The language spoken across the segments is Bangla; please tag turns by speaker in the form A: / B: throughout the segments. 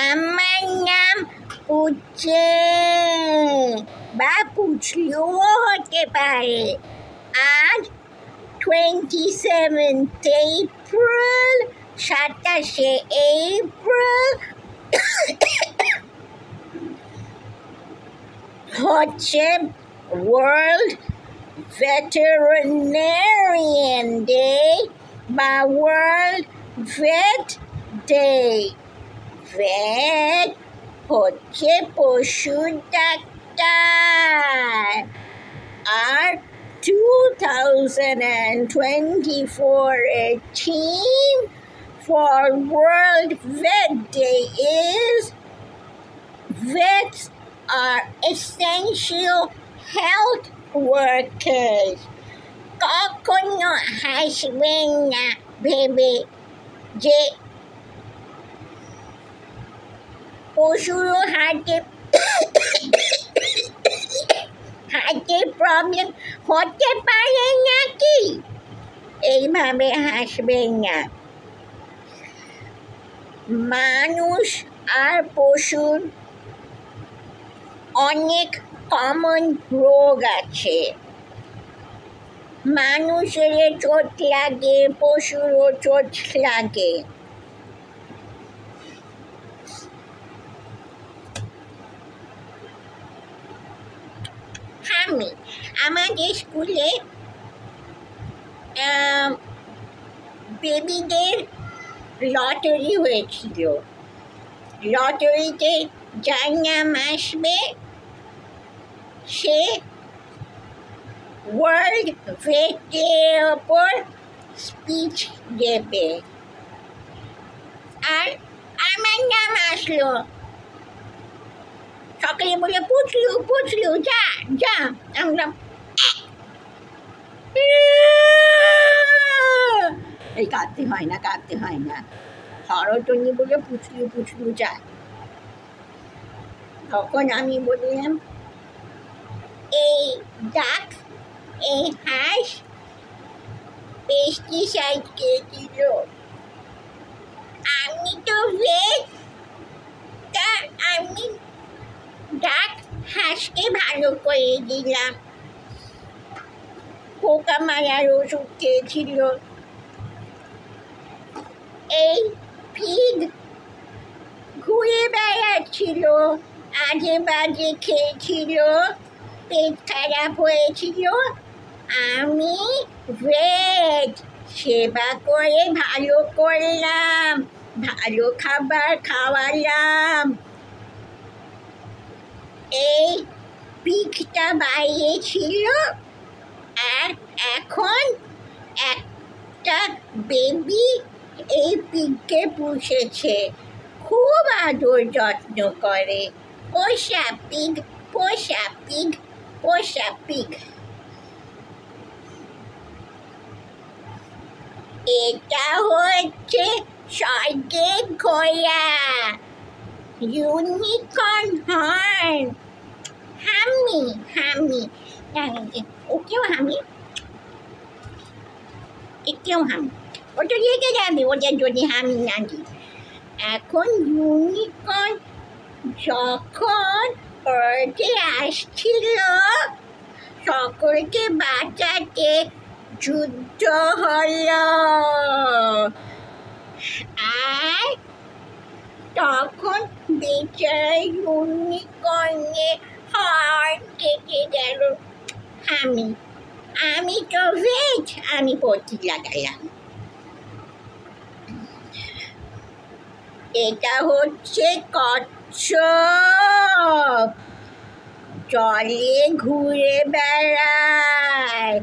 A: আমার নাম পুচে বা পুচলুও হতে পারে। আজ 27th April, 27শে এপ্রিল হচ্ছে ওয়ার্ল্ড ভেটেরিনারিয়ান ডে বা ওয়ার্ল্ড ভেট ডে। ভেট হচ্ছে পশু ডাক্তার। আর 2024 theme for World Vet Day is Vets are essential health workers. কখনো হাসবেন না ভেবে যে পশুরও হার্টের প্রবলেম হতে পারে নাকি, এইভাবে হাসবেন না। মানুষ আর পশুর অনেক কমন রোগ আছে। মানুষের চোট লাগে, পশুরও চোট লাগে। আমাদের স্কুলে বেবিদের লটারি হয়েছিল। লটারিতে যার নাম আসবে সে ওয়ার্ল্ড ভেট ডের ওপর স্পিচ দেবে। আর আমার নাম আসলো, সকালে বলে পুচলু পুচলু যা যা, আমরা এই কাঁদতে হয় না, হরতনি বলে পুচলু পুচলু যা। তখন আমি বললাম, এই ডাক, এই হাঁস পেস্টিসাইড খেয়েছিল। আমি তো ভেট, তা আমি ডাক হাঁসকে ভালো করে দিলাম। পোকা মারার ওষুধ খেয়েছিল। এই পিগ ঘুরে বেড়াচ্ছিল, আজে বাজে খেয়েছিল, পেট খারাপ হয়েছিল। আমি ভেট সেবা করে ভালো করলাম, ভালো খাবার খাওয়ালাম। এই পিগটা বাইরে ছিল, আর এখন একটা বেবি এই পিগকে পুষেছে, খুব আদর যত্ন করে। পোষা পিগ, পোষা পিগ, পোষা পিগ। এটা হচ্ছে স্বর্গের ঘোড়া, ইউনিকর্ন হর্ন। হামি হামি, ওকেও হামি, একেও হামি। ওটা রেখে যাবে, ওদের যদি হামি না দিই। এখন ইউনিকর্ন যখন আর্থে আসছিল, সকলকে বাঁচাতে যুদ্ধ হলো। আর তখন বেচারা ইউনিকর্নের হার্ট কেটে গেল। আমি তো ভেট, আমি পটি লাগালাম। এটা হচ্ছে কচ্ছপ, জলে ঘুরে বেড়ায়।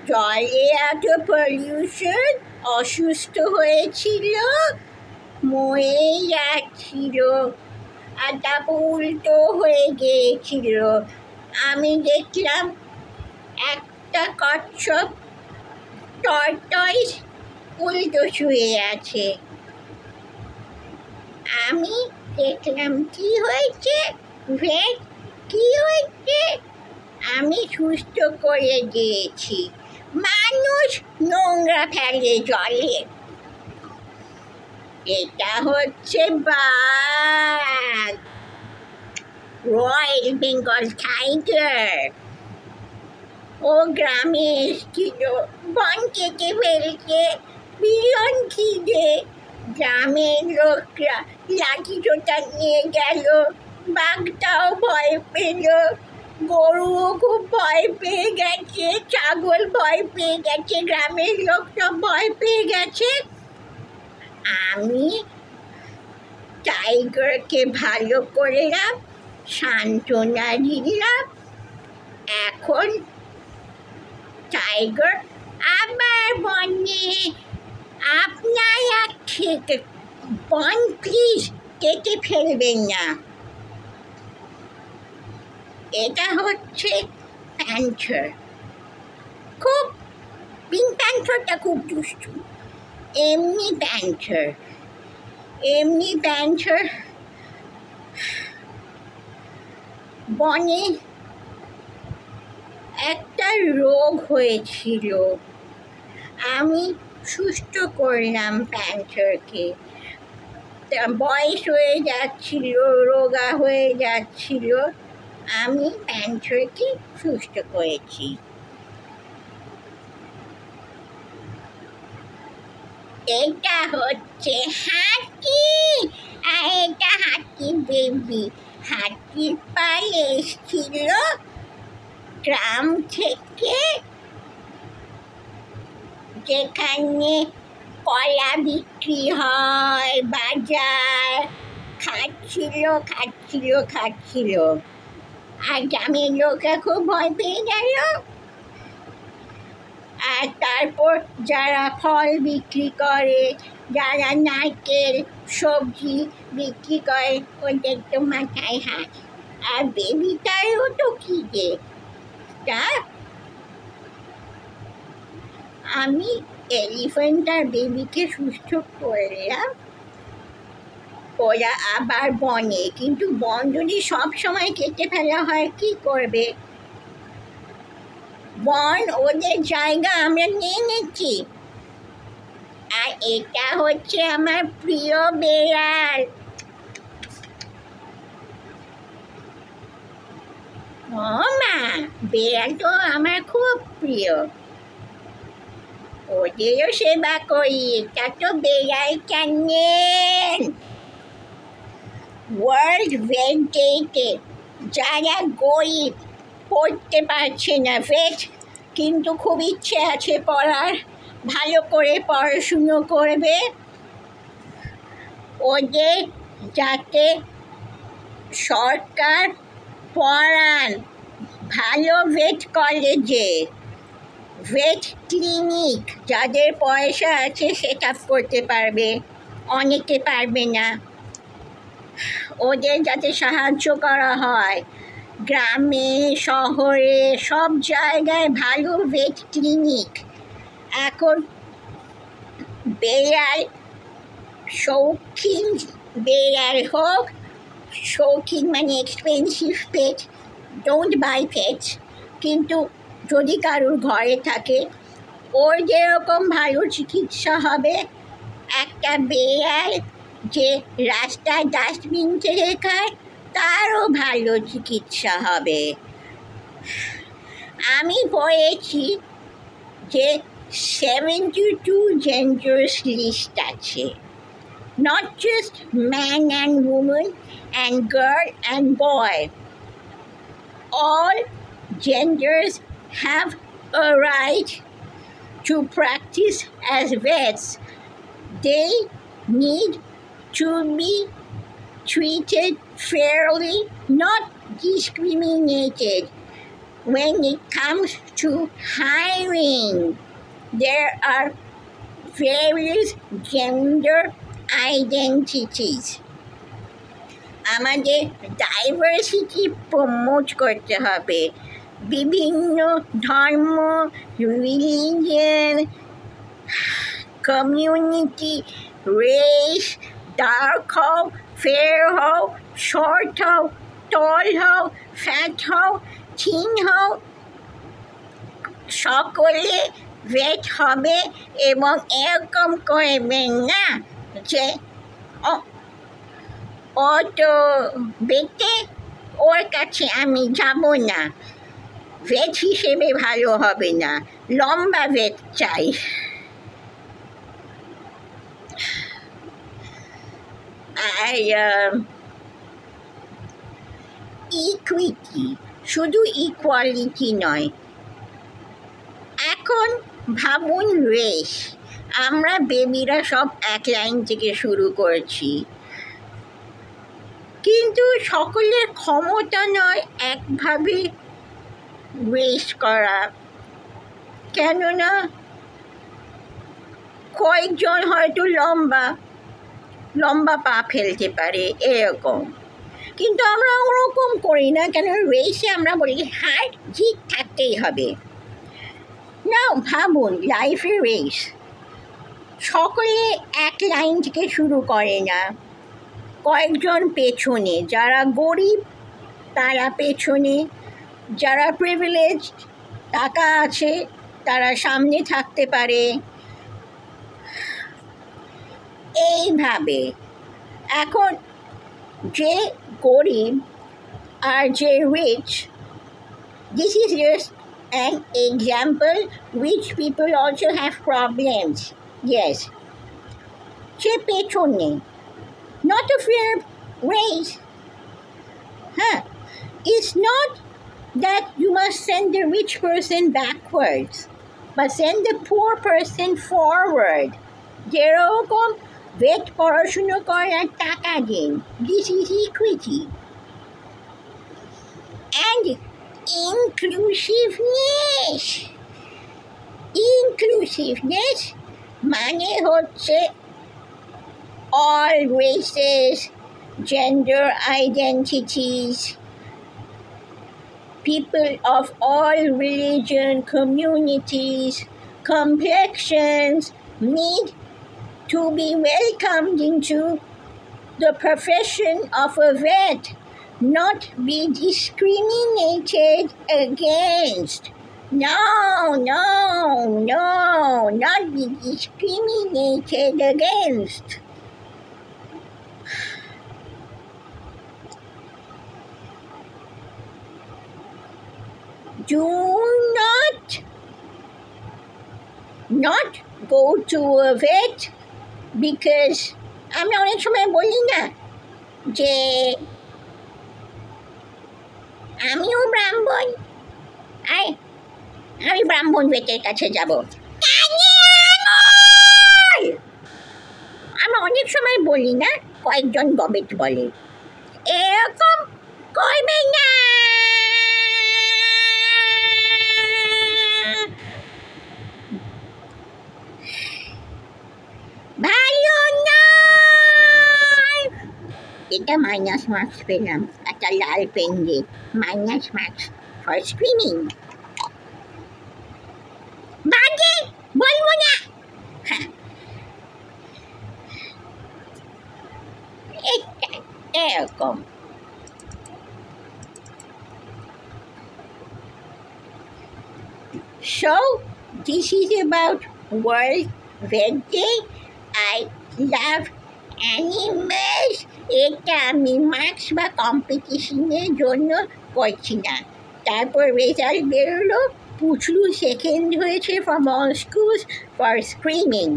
A: জলে এত পলিউশন, অসুস্থ হয়েছিল, মরে যাচ্ছিল, আর তারপর উল্টো হয়ে গিয়েছিল। আমি দেখলাম একটা কচ্ছপ টর্টয়েস উল্টো শুয়ে আছে। আমি দেখলাম কি হয়েছে ভেট, কি হয়েছে, আমি সুস্থ করে দিয়েছি। মানুষ নোংরা ফেলে জলে, এটা হচ্ছে বাঘ, রয়্যাল বেঙ্গল টাইগার। ও গ্রামে এসেছিল, বন কেটে ফেলছে, ভীষণ খিদে। গ্রামের লোকরা লাঠি সোঁটা নিয়ে গেল, বাঘটাও ভয় পেল, গরুও খুব ভয় পেয়ে গেছে, ছাগল ভয় পেয়ে গেছে, গ্রামের লোক সব ভয় পেয়ে গেছে। আমি টাইগারকে ভালো করলাম, সান্ত্বনা দিলাম। এখন টাইগার আবার বনে। আপনারা বন প্লিজ কেটে ফেলবেন না। এটা হচ্ছে প্যান্থার, খুব পিঙ্ক প্যান্থারটা খুব দুষ্টু। এমনি প্যান্থার বনে একটা রোগ হয়েছিল, আমি সুস্থ করলাম প্যান্থারকে। বয়স হয়ে যাচ্ছিল, রোগা হয়ে যাচ্ছিল, আমি প্যান্থারকে সুস্থ করেছি। এটা হচ্ছে হাতি, আর এটা হাতির বেবি। হাতির পাল এসেছিল গ্রাম থেকে, যেখানে কলা বিক্রি হয়, বাজার। খাচ্ছিল, আর গ্রামের লোকরা খুব ভয় পেয়ে গেল। আর তারপর যারা ফল বিক্রি করে, যারা নারকেল সবজি বিক্রি করে, ওদের তো মাথায় হাত। আর বেবিটারও তো খিদে। তা আমি এলিফ্যান্ট আর বেবিকে সুস্থ করলাম, ওরা আবার বনে। কিন্তু বন যদি সবসময় কেটে ফেলা হয় কি করবে? বন ওদের জায়গা আমরা নিয়ে নিচ্ছি। আর এটা হচ্ছে আমার প্রিয় বেড়াল। ও মা, বেড়াল তো আমার খুব প্রিয়, ওদেরও সেবা করি। এটা তো বেড়াল চ্যানেল। ওয়ার্ল্ড ভেট ডেতে যারা গরিব, পড়তে পারছে না ভেট, কিন্তু খুব ইচ্ছে আছে পড়ার, ভালো করে পড়াশুনো করবে, ওদের যাতে সরকার পড়ান ভালো ভেট কলেজে, ভেট ক্লিনিক। যাদের পয়সা আছে সেট আপ করতে পারবে, অনেকে পারবে না, ওদের যাতে সাহায্য করা হয়। গ্রামে শহরে সব জায়গায় ভালো ভেট ক্লিনিক। এখন বেড়াল শৌখিন বেড়াল হোক, শৌখিন মানে expensive pet, don't buy pets, কিন্তু যদি কারোর ঘরে থাকে, ওর যেরকম ভালো চিকিৎসা হবে, একটা বেড়াল যে রাস্তায় ডাস্টবিন থেকে খায় তারও ভালো চিকিৎসা হবে। আমি পড়েছি যে 72 genders লিস্ট আছে, not just man and woman and girl and boy. All genders have a right to practice as vets. They need to be treated fairly, not discriminated. When it comes to hiring, there are various gender identities. আমাদের ডাইভার্সিটি প্রমোট করতে হবে। বিভিন্ন ধর্ম, রিলিজিয়ন, কমিউনিটি, রেস, ডার্ক হও, ফেয়ার হও, শর্ট হও, টল হও, ফ্যাট হও, থিন হও, সকলে ভেট হবে। এবং এরকম করবেন না যে ও ও তো বেটে, ওর কাছে আমি যাব না, ভেজ হিসেবে ভালো হবে না, লম্বা ভেজ চাই। আর ইকুইটি, শুধু ইকুয়ালিটি নয়, এখন ভাবুন রেস, আমরা বেবিরা সব এক লাইন থেকে শুরু করছি, কিন্তু সকলের ক্ষমতা নয় একভাবে রেস করা, কেননা কয়েকজন হয়তো লম্বা লম্বা পা ফেলতে পারে এরকম, কিন্তু আমরা ওরকম করি না, কেন রেসে আমরা বলি হার্ট ঠিক থাকতেই হবে। না, ভাবুন লাইফে রেস, সকলে এক লাইন থেকে শুরু করে না, কয়েকজন পেছনে, যারা গরিব তারা পেছনে, যারা প্রিভিলেজ টাকা আছে তারা সামনে থাকতে পারে, এইভাবে। এখন যে গরিব আর যে rich, this is just an example, rich people also have problems, yes, সে পেছনে, not a fair race. It's not that you must send the rich person backwards, but send the poor person forward. যেরকম ভেদ পড়াশুনো করার টাকা দিন, this is equity. And inclusiveness মানে হচ্ছে all races, gender identities, people of all religion, communities, complexions need to be welcomed into the profession of a vet, not be discriminated against. No, not be discriminated against. Do not go to a vet because আমি অনেক সময় বলি না যে আমিও ব্রাহ্মণ, আমি ব্রাহ্মণ ভেটের কাছে যাব, আমি অনেক সময় বলি না, কয়েকজন গবেট বলে এরকম করবে না, ভালো নয়। এটা মাইনাস মার্কস পেলাম, একটা লাল পেন দিয়ে, মাইনাস মার্কস ফর স্ক্রিনিং। বাজে বলবো না, এরকম। So this is about World Vet Day. I love animals. এটা আমি মার্কস বা কম্পিটিশনের জন্য করছি না। তারপর রেজাল্ট বেরোলো, পুচলু সেকেন্ড হয়েছে from all schools for screaming.